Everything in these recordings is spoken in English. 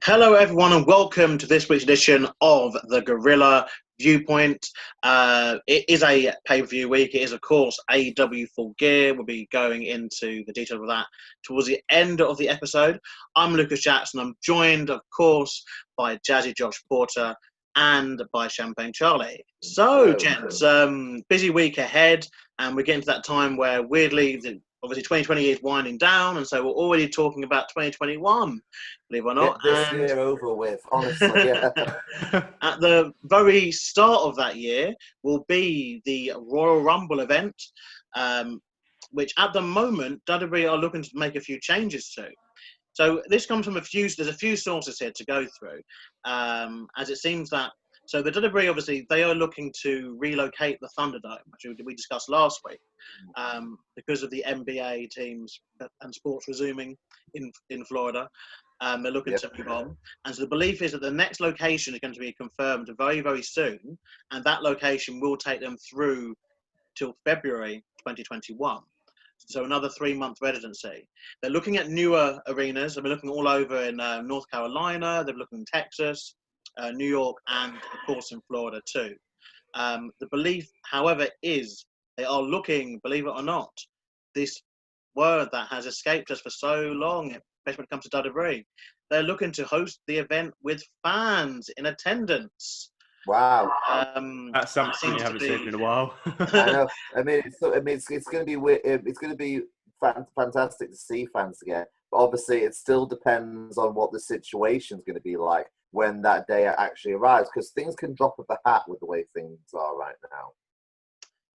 Hello, everyone, and welcome to this week's edition of the Gorilla Viewpoint. It is a pay-per-view week. It is, of course, AEW Full Gear. We'll be going into the details of that towards the end of the episode. I'm Lucas Jackson. I'm joined, of course, by Jazzy Josh Porter and by Champagne Charlie. So, gents, busy week ahead, and we're getting to that time where, weirdly, obviously 2020 is winding down, and so we're already talking about 2021, believe it or not. Get this year over with, honestly. Yeah. At the very start of that year will be the Royal Rumble event, which at the moment WWE are looking to make a few changes to. So this comes from there's a few sources here to go through, as it seems that, so the WWE, obviously, they are looking to relocate the Thunderdome, which we discussed last week, because of the NBA teams and sports resuming in Florida. They're looking to move on. And so the belief is that the next location is going to be confirmed very, very soon, and that location will take them through till February 2021. So another 3-month residency. They're looking at newer arenas. They've been looking all over in North Carolina. They're looking in Texas, New York, and of course in Florida too. The belief, however, is they are looking, believe it or not, this word that has escaped us for so long, especially when it comes to WWE, they're looking to host the event with fans in attendance. Wow, that's something you haven't seen in a while. I know. I mean, it's going to be it's going to be fantastic to see fans again. But obviously, it still depends on what the situation's going to be like when that day actually arrives, because things can drop at the hat with the way things are right now.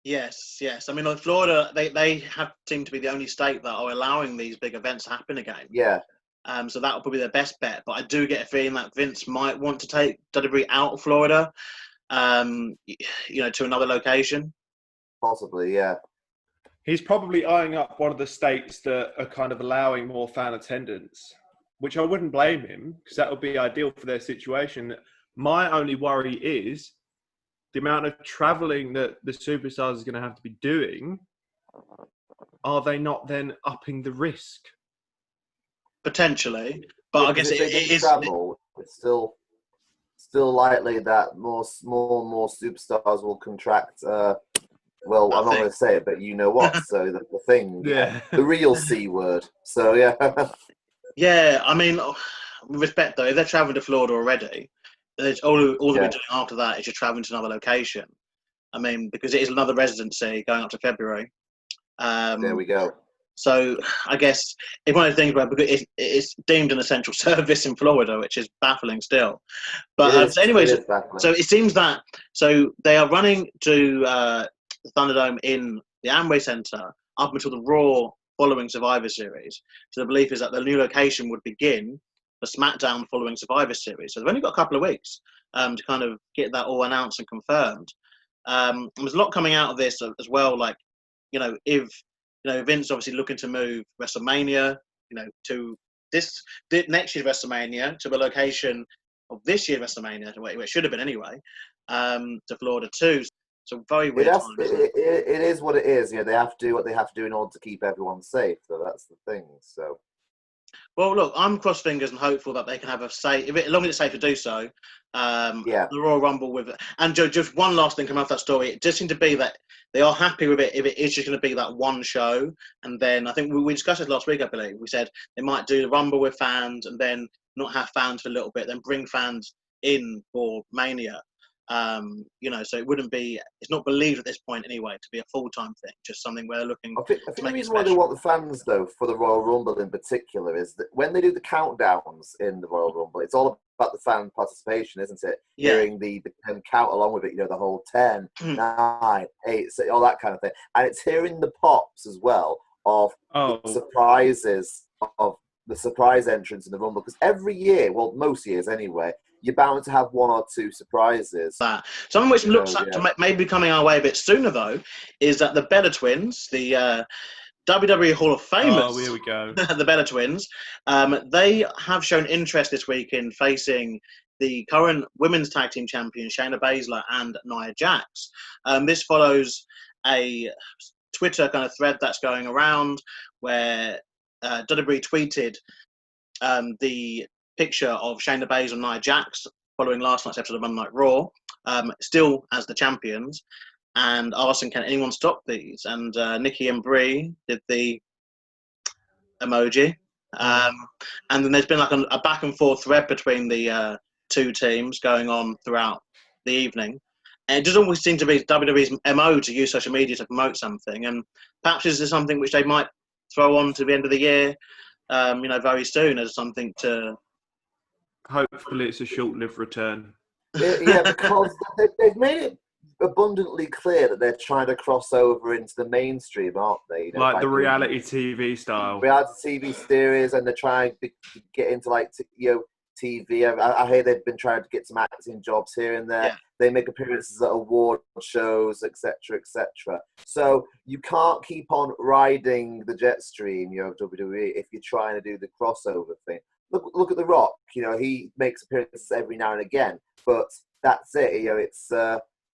Yes. I mean, like Florida, they have seemed to be the only state that are allowing these big events to happen again. Yeah. So that will probably be their best bet. But I do get a feeling that Vince might want to take WWE out of Florida, to another location. Possibly, yeah. He's probably eyeing up one of the states that are kind of allowing more fan attendance, which I wouldn't blame him, because that would be ideal for their situation. My only worry is the amount of traveling that the superstars are going to have to be doing. Are they not then upping the risk? Potentially, but I guess if they do travel, it's still likely that more superstars will contract. Well, I'm not going to say it, but you know what? So the thing, yeah, the real C word. So yeah. Yeah, I mean, with respect though, if they're traveling to Florida already, all they'll be doing after that is just traveling to another location. I mean, because it is another residency going up to February. There we go. So I guess it's one of the things where because it's deemed an essential service in Florida, which is baffling still. But anyways, so it seems that they are running to the Thunderdome in the Amway Center up until the Raw following Survivor Series. So the belief is that the new location would begin the SmackDown following Survivor Series. So they've only got a couple of weeks to kind of get that all announced and confirmed. And there's a lot coming out of this as well, like, if Vince obviously looking to move WrestleMania, to this next year's WrestleMania to the location of this year's WrestleMania, where it should have been anyway, to Florida too. So very weird time. It is what it is. They have to do what they have to do in order to keep everyone safe. So that's the thing. So. Well, look, I'm cross fingers and hopeful that they can have a say, as long as it's safe to do so. The Royal Rumble with it. And just one last thing coming off that story, it does seem to be that they are happy with it if it is just going to be that one show. And then I think we discussed this last week, I believe. We said they might do the Rumble with fans and then not have fans for a little bit, then bring fans in for Mania. So it wouldn't be, it's not believed at this point anyway to be a full-time thing, just something we're looking I think the reason why they want the fans, though, for the Royal Rumble in particular, is that when they do the countdowns in the Royal Rumble, it's all about the fan participation, isn't it? Yeah. Hearing the count along with it, the whole 10, 9, 8, 6, all that kind of thing. And it's hearing the pops as well of the surprises, of the surprise entrance in the Rumble. Because every year, well, most years anyway, you're bound to have one or two surprises. Something which looks like to maybe coming our way a bit sooner, though, is that the Bella Twins, the WWE Hall of Famers, here we go. the Bella Twins, they have shown interest this week in facing the current women's tag team champion, Shayna Baszler and Nia Jax. This follows a Twitter kind of thread that's going around where WWE tweeted the picture of Shayna Baszler and Nia Jax following last night's episode of Monday Night Raw, still as the champions, and asking, can anyone stop these? And Nikki and Brie did the emoji. And then there's been like a back and forth thread between the two teams going on throughout the evening. And it does always seem to be WWE's MO to use social media to promote something. And perhaps this is something which they might throw on to the end of the year, very soon as something to... Hopefully it's a short-lived return. Yeah, because they've made it abundantly clear that they're trying to cross over into the mainstream, aren't they? Like the reality TV style. Reality TV series, and they're trying to get into TV. I hear they've been trying to get some acting jobs here and there. Yeah. They make appearances at award shows, etc., etc. So you can't keep on riding the jet stream, of WWE if you're trying to do the crossover thing. Look at The Rock. He makes appearances every now and again, but that's it.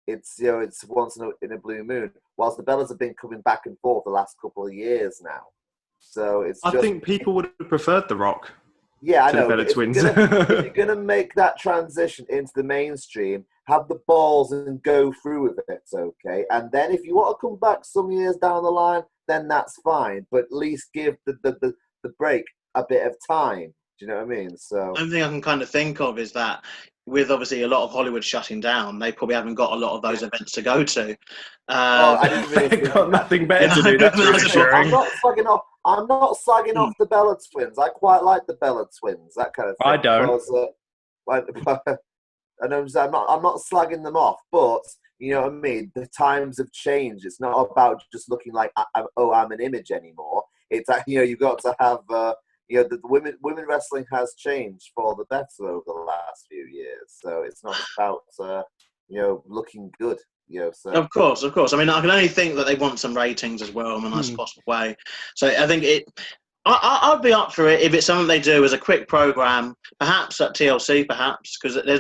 It's once in a blue moon. Whilst the Bellas have been coming back and forth the last couple of years now, so I think people would have preferred The Rock. Yeah, I know. The Bella Twins. If you're gonna make that transition into the mainstream, have the balls and go through with it, okay? And then if you want to come back some years down the line, then that's fine. But at least give the break a bit of time. Do you know what I mean? So the only thing I can kind of think of is that with obviously a lot of Hollywood shutting down, they probably haven't got a lot of those events to go to. I didn't really they've got nothing better to do. That's reassuring. I'm not slagging off the Bella Twins. I quite like the Bella Twins, that kind of thing. I don't. Because, I'm not slagging them off, but you know what I mean. The times have changed. It's not about just looking like I'm an image anymore. It's you've got to have. The women wrestling has changed for the better over the last few years. So it's not about looking good. So of course. I mean, I can only think that they want some ratings as well in the nicest possible way. So I think I'd be up for it if it's something they do as a quick program, perhaps at TLC, because there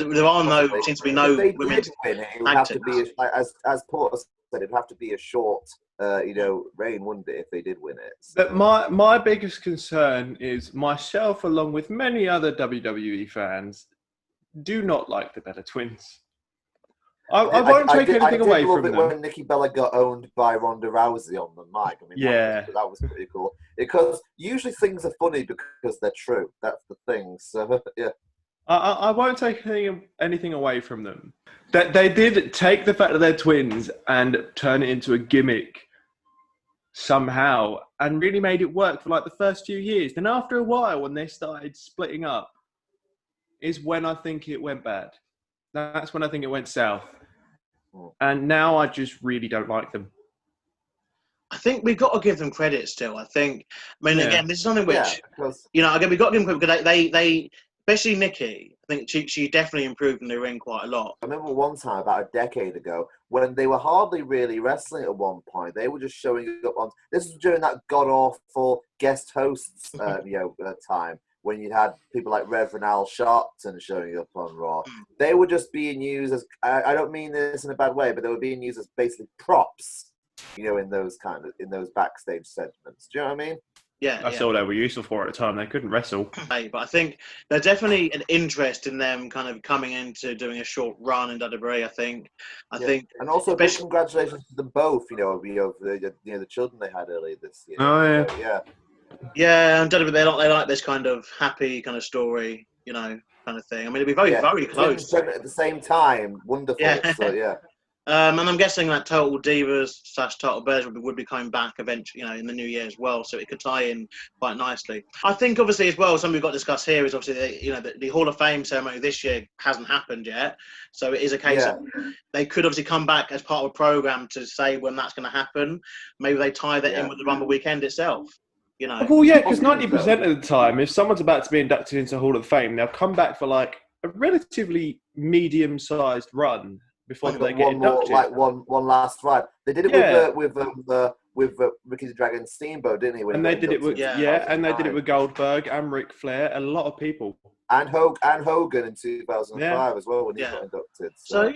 seems to be no women's win it would have to be as Porter said, it'd have to be a short reign, wouldn't it, if they did win it? So. But my biggest concern is myself, along with many other WWE fans, do not like the Bella Twins. I won't take anything away from them. When Nikki Bella got owned by Ronda Rousey on the mic, that was pretty cool. Because usually things are funny because they're true. That's the thing. So yeah. I won't take anything away from them. That they did take the fact that they're twins and turn it into a gimmick somehow, and really made it work for like the first few years. Then after a while, when they started splitting up, is when I think it went bad. That's when I think it went south. And now I just really don't like them. I think we've got to give them credit still. Again, this is something which, again, we've got to give them credit because they especially Nikki, I think she definitely improved in the ring quite a lot. I remember one time, about a decade ago, when they were hardly really wrestling at one point. They were just showing up on... This was during that god-awful guest hosts time, when you had people like Reverend Al Sharpton showing up on Raw. They were just being used as... I don't mean this in a bad way, but they were being used as basically props, in those backstage segments. Do you know what I mean? Yeah, that's all they were useful for at the time. They couldn't wrestle. But I think there's definitely an interest in them kind of coming into doing a short run in WWE. I think, and also big congratulations to them both. The children they had earlier this year. Oh yeah, yeah. And WWE, they like this kind of happy kind of story, kind of thing. I mean, it'd be very very close. At the same time, wonderful. Yeah. So yeah. And I'm guessing that Total Divas / Total Bears would be coming back eventually, in the new year as well, so it could tie in quite nicely. I think obviously as well, something we've got to discuss here is obviously the Hall of Fame ceremony this year hasn't happened yet, so it is a case of they could obviously come back as part of a program to say when that's going to happen. Maybe they tie that in with the Rumble weekend itself. Well, yeah, because 90% of the time, if someone's about to be inducted into Hall of Fame, they'll come back for like a relatively medium-sized run before they get inducted. One last ride. They did it with Ricky the Dragon Steamboat, didn't he? And they did it with and they did it with Goldberg and Ric Flair, a lot of people. And Hogan in 2005 as well when he got inducted. So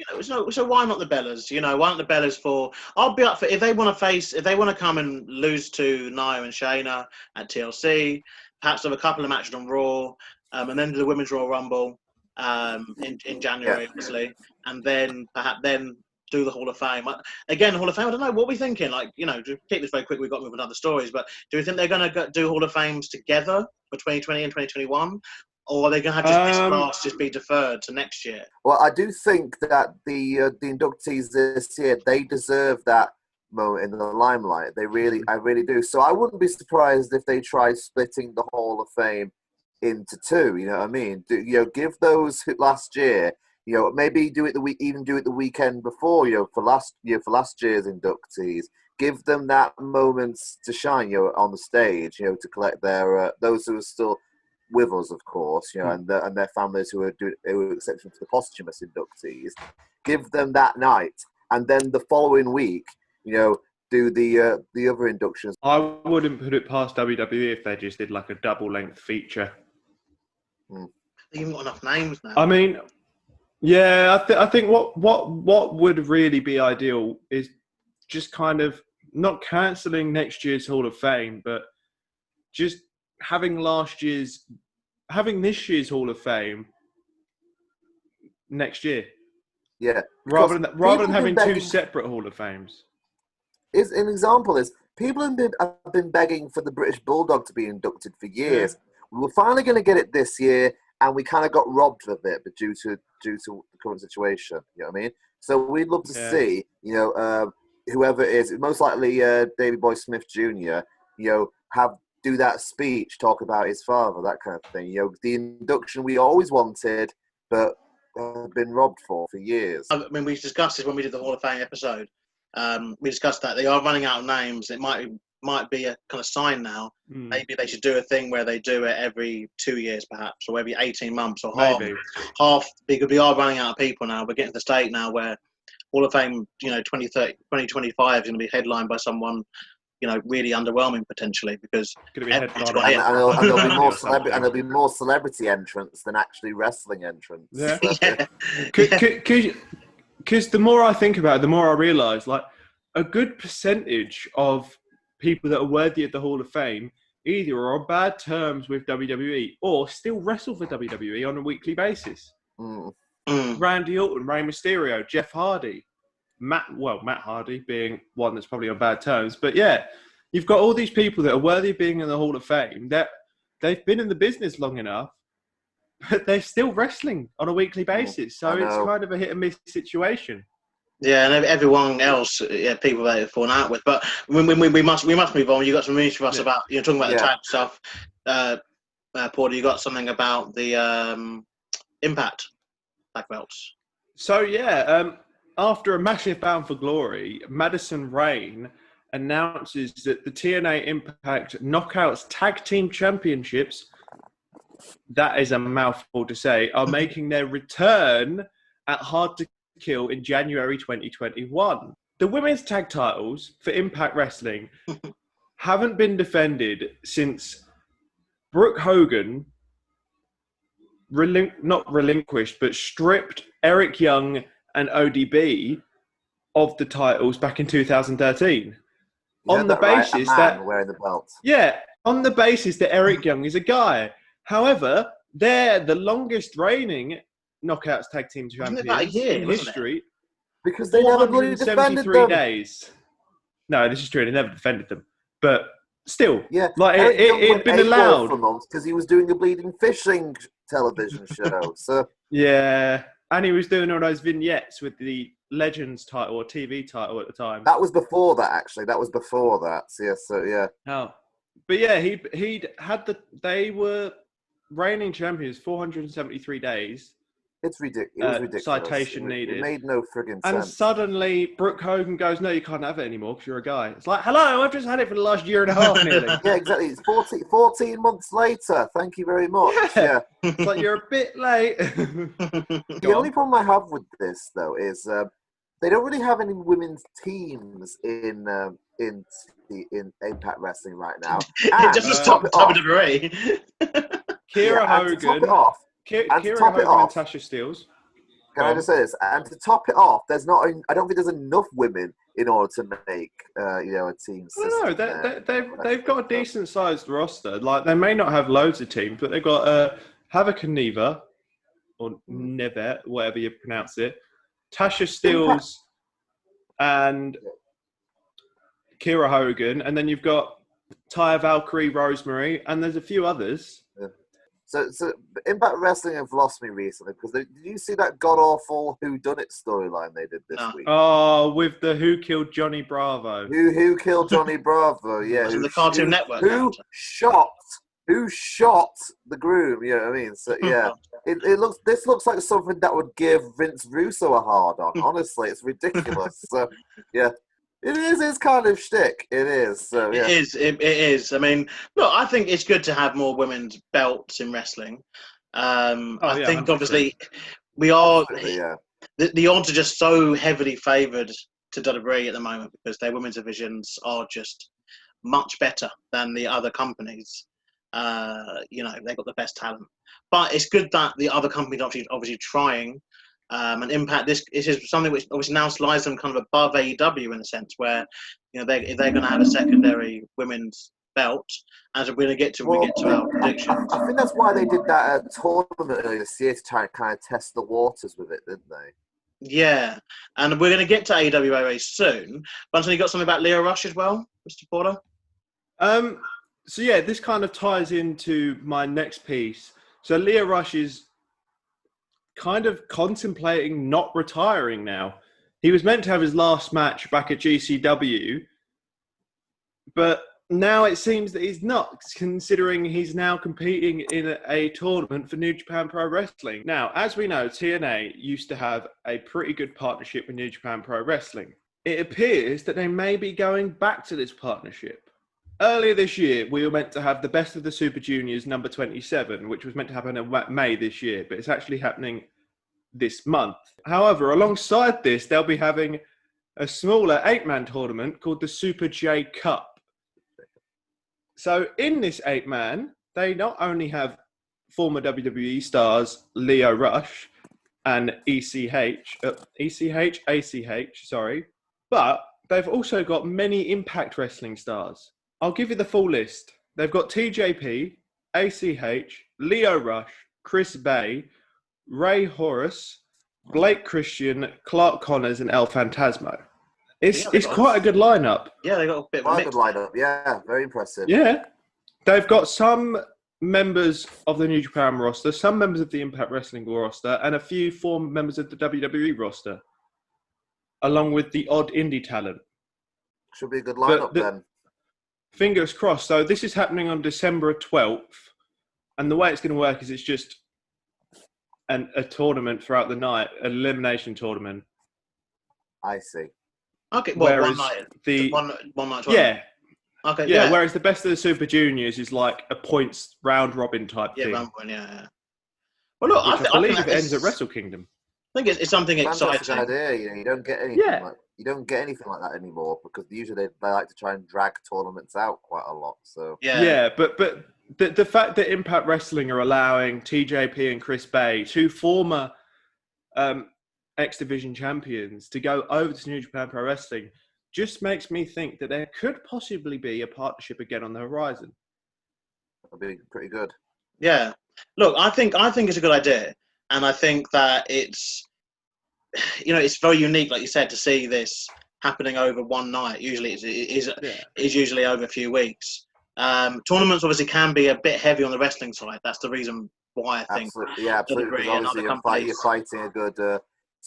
why not the Bellas? Why not the Bellas for? I'll be up for if they want to come and lose to Nia and Shayna at TLC. Perhaps have a couple of matches on Raw. and then do the Women's Royal Rumble in January, obviously, and then perhaps do the Hall of Fame. Again, Hall of Fame, I don't know, what are we thinking? Like, to keep this very quick, we've got to move on to other stories, but do we think they're going to do Hall of Fames together for 2020 and 2021? Or are they going to have this class just be deferred to next year? Well, I do think that the inductees this year, they deserve that moment in the limelight. I really do. So I wouldn't be surprised if they try splitting the Hall of Fame into two. You know what I mean? Give those last year. Maybe do it the weekend before. For last year's inductees, give them that moment to shine. On the stage. To collect their those who are still with us, of course. And their families who are accepted for the posthumous inductees. Give them that night, and then the following week, do the other inductions. I wouldn't put it past WWE if they just did like a double length feature. They've even got enough names now. I mean, yeah, I think what would really be ideal is just kind of not cancelling next year's Hall of Fame, but just having this year's Hall of Fame next year. Yeah, rather than having two separate Hall of Fames. Is an example is people have been begging for the British Bulldog to be inducted for years. Yeah. We were finally going to get it this year, and we kind of got robbed of it, but due to the current situation, you know what I mean. So we'd love to see, whoever it is, most likely Davey Boy Smith Jr. Do that speech, talk about his father, that kind of thing. The induction we always wanted, but been robbed for years. I mean, we discussed this when we did the Hall of Fame episode. We discussed that they are running out of names. It might be a kind of sign now. Maybe they should do a thing where they do it every 2 years, perhaps, or every 18 months, or half. Because we are running out of people now. We're getting to the state now where Hall of Fame, 2025 is going to be headlined by someone, really underwhelming potentially, because there'll be more celebrity entrants than actually wrestling entrants. Yeah. Because the more I think about it, the more I realise, like, a good percentage of people that are worthy of the Hall of Fame either are on bad terms with WWE or still wrestle for WWE on a weekly basis. Randy Orton, Rey Mysterio, Jeff Hardy, Matt Hardy being one that's probably on bad terms. But yeah, you've got all these people that are worthy of being in the Hall of Fame that they've been in the business long enough, but they're still wrestling on a weekly basis. So it's kind of a hit and miss situation. Yeah, and everyone else, people that they've fallen out with. But we must move on. You got some news for us about talking about the tag stuff. Porter, you got something about the Impact tag belts. So after a massive Bound for Glory, Madison Rayne announces that the TNA Impact Knockouts Tag Team Championships, that is a mouthful to say, are making their return at Hard to Kill in January 2021. The women's tag titles for Impact Wrestling haven't been defended since Brooke Hogan not relinquished, but stripped Eric Young and ODB of the titles back in 2013. On the basis that wearing the belts. Yeah, on the basis that Eric Young is a guy. However, they're the longest reigning Knockouts Tag Team Champions in history. Because they never bloody defended them. Days. No, this is true. They never defended them. But still, like it'd been allowed for months because he was doing a bleeding fishing television show. So yeah, and he was doing all those vignettes with the Legends title or TV title at the time. That was before that, actually. That was before that. Oh, but yeah, he'd had they were reigning champions 473 days. It's ridiculous. It was ridiculous. Citation needed. It made no friggin' sense. And suddenly, Brooke Hogan goes, "No, you can't have it anymore because you're a guy." It's like, hello, I've just had it for the last year and a half nearly. Yeah, exactly. It's 14 months later. Thank you very much. Yeah. It's like, you're a bit late. The only problem I have with this, though, is they don't really have any women's teams in Impact Wrestling right now. Just top WWE. Kira Hogan. To top it off, Kira Hogan and Tasha Steelz. Can I just say this? And to top it off, I don't think there's enough women in order to make a team system. No, they've got a decent sized roster. Like, they may not have loads of teams, but they've got Havoc and Neva, or Neve, whatever you pronounce it, Tasha Steelz and Kira Hogan, and then you've got Taya Valkyrie, Rosemary, and there's a few others. Yeah. So Impact Wrestling have lost me recently because did you see that god awful Who Done It storyline they did this week? Oh, with the Who Killed Johnny Bravo? Who killed Johnny Bravo? Yeah, who, the Cartoon Network. Who shot the groom? You know what I mean? So yeah, This looks like something that would give Vince Russo a hard on. Honestly, it's ridiculous. So yeah. It is his kind of shtick. It is. So, yeah. It is. I mean, look, I think it's good to have more women's belts in wrestling. I think 100%. Obviously we are. Yeah. The odds are just so heavily favoured to WWE at the moment because their women's divisions are just much better than the other companies. They've got the best talent, but it's good that the other companies are obviously trying. And Impact, this is something which obviously now slides them kind of above AEW in a sense, where they're going to have a secondary women's belt, as we're going to get to our predictions. I think that's why they did that tournament earlier this year to try and kind of test the waters with it, didn't they? Yeah, and we're going to get to AEW very soon. Bunsen, you got something about Lio Rush as well, Mr. Porter? So yeah, this kind of ties into my next piece. So Lio Rush is kind of contemplating not retiring now. He was meant to have his last match back at GCW, but now it seems that he's not, considering he's now competing in a tournament for New Japan Pro Wrestling. Now, as we know, TNA used to have a pretty good partnership with New Japan Pro Wrestling. It appears that they may be going back to this partnership. Earlier this year, we were meant to have the Best of the Super Juniors number 27, which was meant to happen in May this year, but it's actually happening this month. However, alongside this, they'll be having a smaller 8-man tournament called the Super J Cup. So in this 8-man, they not only have former WWE stars Lio Rush and ACH, but they've also got many Impact Wrestling stars. I'll give you the full list. They've got TJP, ACH, Lio Rush, Chris Bay, Ray Horace, Blake Christian, Clark Connors, and El Phantasmo. It's quite a good lineup. Yeah, they got a bit of a mix. Good lineup. Yeah, very impressive. Yeah, they've got some members of the New Japan roster, some members of the Impact Wrestling roster, and a few former members of the WWE roster, along with the odd indie talent. Should be a good lineup then. Fingers crossed. So this is happening on December 12th, and the way it's going to work is it's just a tournament throughout the night, an elimination tournament. I see. Okay, well, one night tournament. Yeah. Okay. Yeah. Whereas the Best of the Super Juniors is like a points round robin type thing. Round robin, yeah. Well, look, I believe it ends at Wrestle Kingdom. I think it's something exciting. Idea. You don't get anything you don't get anything like that anymore because usually they like to try and drag tournaments out quite a lot. So but the fact that Impact Wrestling are allowing TJP and Chris Bay, two former X Division champions, to go over to New Japan Pro Wrestling, just makes me think that there could possibly be a partnership again on the horizon. That'd be pretty good. Yeah. Look, I think it's a good idea, and I think that it's very unique, like you said, to see this happening over one night. Usually, it is usually over a few weeks. Tournaments obviously can be a bit heavy on the wrestling side. That's the reason why I think. Absolutely. Because obviously, you're fighting a good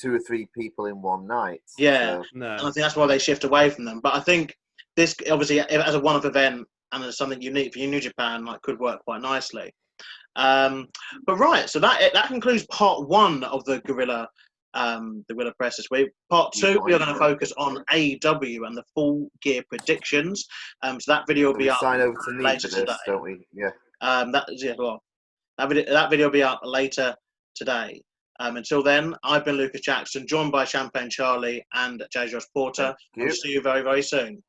2 or 3 people in one night. Yeah, and I think that's why they shift away from them. But I think this, obviously, as a one-off event and as something unique for New Japan, could work quite nicely. But right, so that concludes part 1 of the Gorilla Press this week. Part 2, we are going to focus on AEW and the Full Gear predictions. So that video will be up over to me later for this, today. Don't we? Yeah. That video will be up later today. Until then, I've been Lucas Jackson, joined by Champagne Charlie and J. Josh Porter. We'll see you very, very soon.